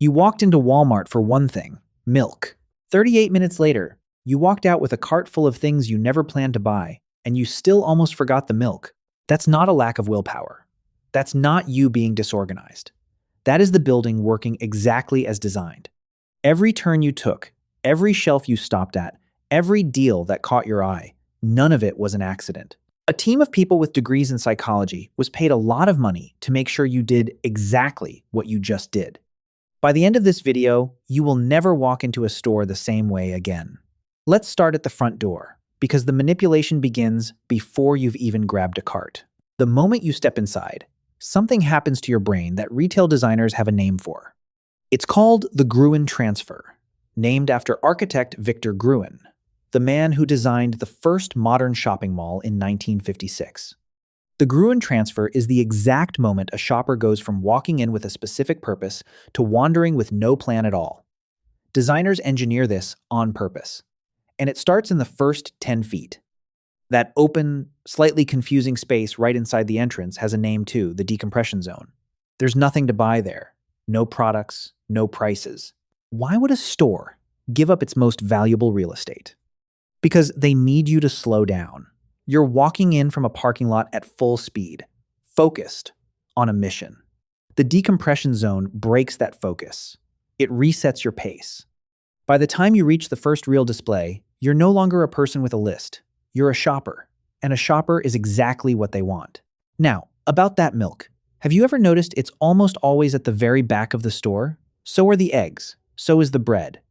You walked into Walmart for one thing, milk. 38 minutes later, you walked out with a cart full of things you never planned to buy, and you still almost forgot the milk. That's not a lack of willpower. That's not you being disorganized. That is the building working exactly as designed. Every turn you took, every shelf you stopped at, every deal that caught your eye, none of it was an accident. A team of people with degrees in psychology was paid a lot of money to make sure you did exactly what you just did. By the end of this video, you will never walk into a store the same way again. Let's start at the front door, because the manipulation begins before you've even grabbed a cart. The moment you step inside, something happens to your brain that retail designers have a name for. It's called the Gruen transfer, named after architect Victor Gruen, the man who designed the first modern shopping mall in 1956. The Gruen transfer is the exact moment a shopper goes from walking in with a specific purpose to wandering with no plan at all. Designers engineer this on purpose, and it starts in the first 10 feet. That open, slightly confusing space right inside the entrance has a name too, the decompression zone. There's nothing to buy there. No products, no prices. Why would a store give up its most valuable real estate? Because they need you to slow down. You're walking in from a parking lot at full speed, focused on a mission. The decompression zone breaks that focus. It resets your pace. By the time you reach the first real display, you're no longer a person with a list. You're a shopper, and a shopper is exactly what they want. Now, about that milk. Have you ever noticed it's almost always at the very back of the store? So are the eggs. So is the bread.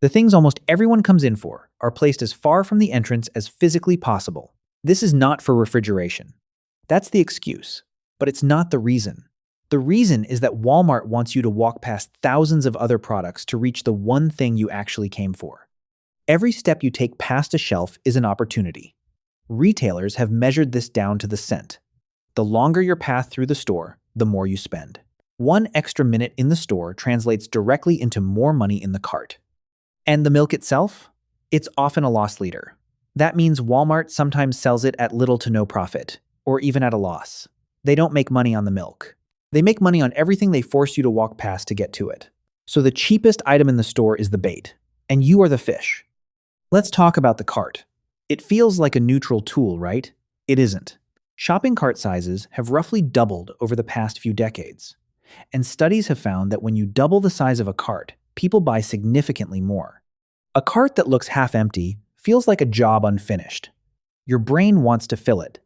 The things almost everyone comes in for are placed as far from the entrance as physically possible. This is not for refrigeration. That's the excuse, but it's not the reason. The reason is that Walmart wants you to walk past thousands of other products to reach the one thing you actually came for. Every step you take past a shelf is an opportunity. Retailers have measured this down to the cent. The longer your path through the store, the more you spend. One extra minute in the store translates directly into more money in the cart. And the milk itself? It's often a loss leader. That means Walmart sometimes sells it at little to no profit, or even at a loss. They don't make money on the milk. They make money on everything they force you to walk past to get to it. So the cheapest item in the store is the bait, and you are the fish. Let's talk about the cart. It feels like a neutral tool, right? It isn't. Shopping cart sizes have roughly doubled over the past few decades. And studies have found that when you double the size of a cart, people buy significantly more. A cart that looks half empty feels like a job unfinished. Your brain wants to fill it.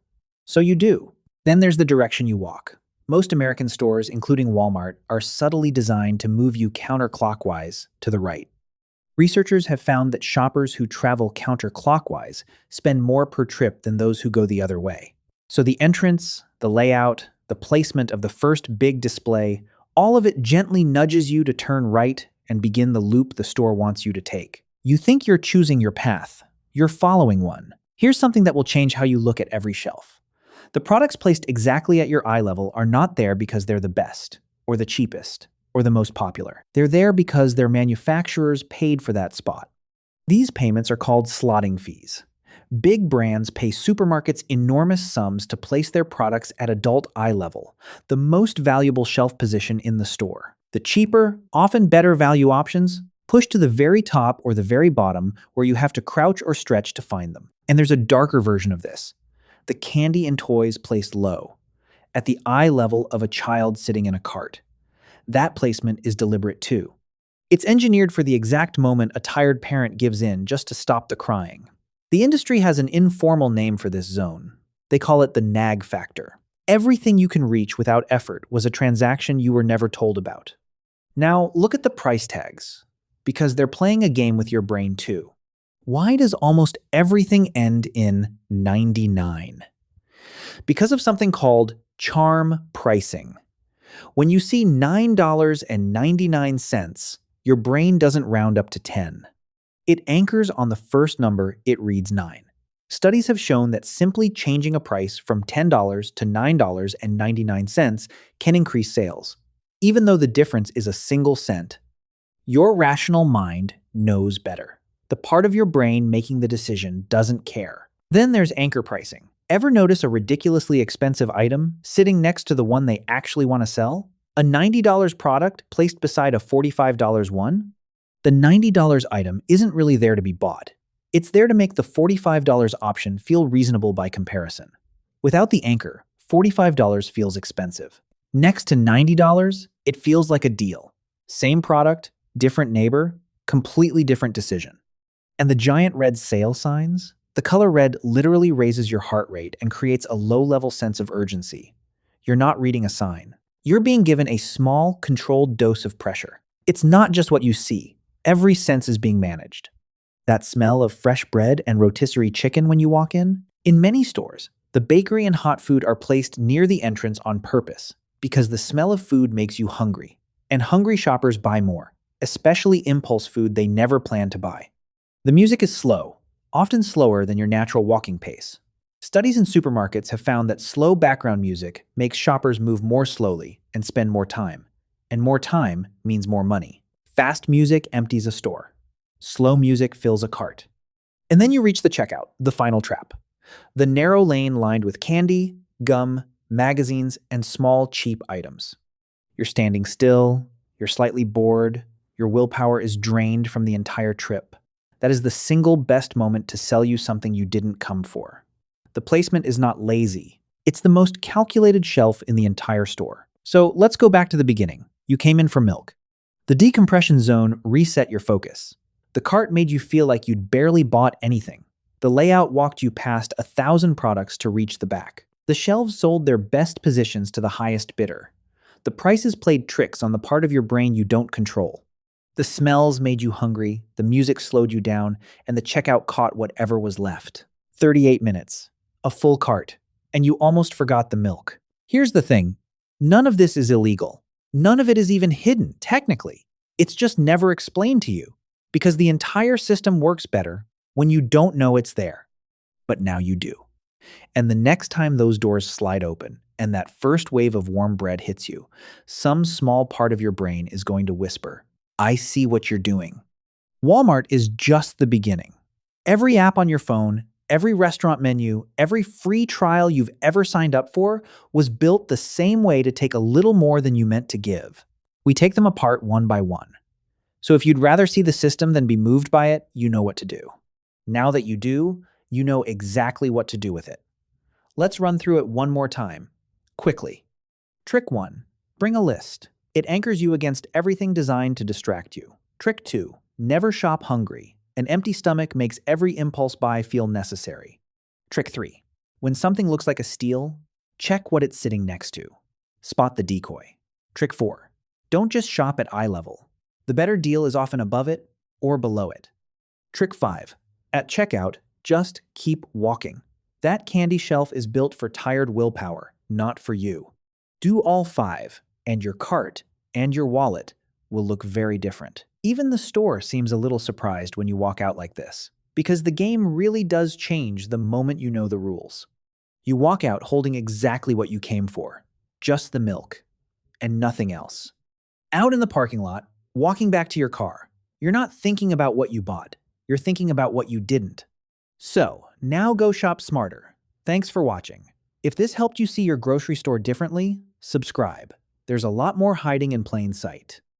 So you do. Then there's the direction you walk. Most American stores, including Walmart, are subtly designed to move you counterclockwise to the right. Researchers have found that shoppers who travel counterclockwise spend more per trip than those who go the other way. So the entrance, the layout, the placement of the first big display, all of it gently nudges you to turn right and begin the loop the store wants you to take. You think you're choosing your path. You're following one. Here's something that will change how you look at every shelf. The products placed exactly at your eye level are not there because they're the best, or the cheapest, or the most popular. They're there because their manufacturers paid for that spot. These payments are called slotting fees. Big brands pay supermarkets enormous sums to place their products at adult eye level, the most valuable shelf position in the store. The cheaper, often better value options push to the very top or the very bottom where you have to crouch or stretch to find them. And there's a darker version of this. The candy and toys placed low, at the eye level of a child sitting in a cart. That placement is deliberate too. It's engineered for the exact moment a tired parent gives in just to stop the crying. The industry has an informal name for this zone. They call it the nag factor. Everything you can reach without effort was a transaction you were never told about. Now look at the price tags, because they're playing a game with your brain too. Why does almost everything end in 99? Because of something called charm pricing. When you see $9.99, your brain doesn't round up to 10. It anchors on the first number, it reads 9. Studies have shown that simply changing a price from $10 to $9.99 can increase sales, even though the difference is a single cent. Your rational mind knows better. The part of your brain making the decision doesn't care. Then there's anchor pricing. Ever notice a ridiculously expensive item sitting next to the one they actually want to sell? A $90 product placed beside a $45 one? The $90 item isn't really there to be bought. It's there to make the $45 option feel reasonable by comparison. Without the anchor, $45 feels expensive. Next to $90, it feels like a deal. Same product, different neighbor, completely different decision. And the giant red sale signs? The color red literally raises your heart rate and creates a low-level sense of urgency. You're not reading a sign. You're being given a small, controlled dose of pressure. It's not just what you see. Every sense is being managed. That smell of fresh bread and rotisserie chicken when you walk in? In many stores, the bakery and hot food are placed near the entrance on purpose because the smell of food makes you hungry. And hungry shoppers buy more, especially impulse food they never plan to buy. The music is slow, often slower than your natural walking pace. Studies in supermarkets have found that slow background music makes shoppers move more slowly and spend more time. And more time means more money. Fast music empties a store. Slow music fills a cart. And then you reach the checkout, the final trap. The narrow lane lined with candy, gum, magazines, and small, cheap items. You're standing still, you're slightly bored, your willpower is drained from the entire trip. That is the single best moment to sell you something you didn't come for. The placement is not lazy. It's the most calculated shelf in the entire store. So let's go back to the beginning. You came in for milk. The decompression zone reset your focus. The cart made you feel like you'd barely bought anything. The layout walked you past 1,000 products to reach the back. The shelves sold their best positions to the highest bidder. The prices played tricks on the part of your brain you don't control. The smells made you hungry, the music slowed you down, and the checkout caught whatever was left. 38 minutes. A full cart. And you almost forgot the milk. Here's the thing. None of this is illegal. None of it is even hidden, technically. It's just never explained to you. Because the entire system works better when you don't know it's there. But now you do. And the next time those doors slide open and that first wave of warm bread hits you, some small part of your brain is going to whisper, I see what you're doing. Walmart is just the beginning. Every app on your phone, every restaurant menu, every free trial you've ever signed up for was built the same way to take a little more than you meant to give. We take them apart one by one. So if you'd rather see the system than be moved by it, you know what to do. Now that you do, you know exactly what to do with it. Let's run through it one more time, quickly. Trick 1. Bring a list. It anchors you against everything designed to distract you. Trick 2. Never shop hungry. An empty stomach makes every impulse buy feel necessary. Trick 3. When something looks like a steal, check what it's sitting next to. Spot the decoy. Trick 4. Don't just shop at eye level. The better deal is often above it or below it. Trick 5. At checkout, just keep walking. That candy shelf is built for tired willpower, not for you. Do all 5, and your cart and your wallet will look very different. Even the store seems a little surprised when you walk out like this, because the game really does change the moment you know the rules. You walk out holding exactly what you came for, just the milk, and nothing else. Out in the parking lot, walking back to your car, you're not thinking about what you bought, you're thinking about what you didn't. So, now go shop smarter. Thanks for watching. If this helped you see your grocery store differently, subscribe. There's a lot more hiding in plain sight.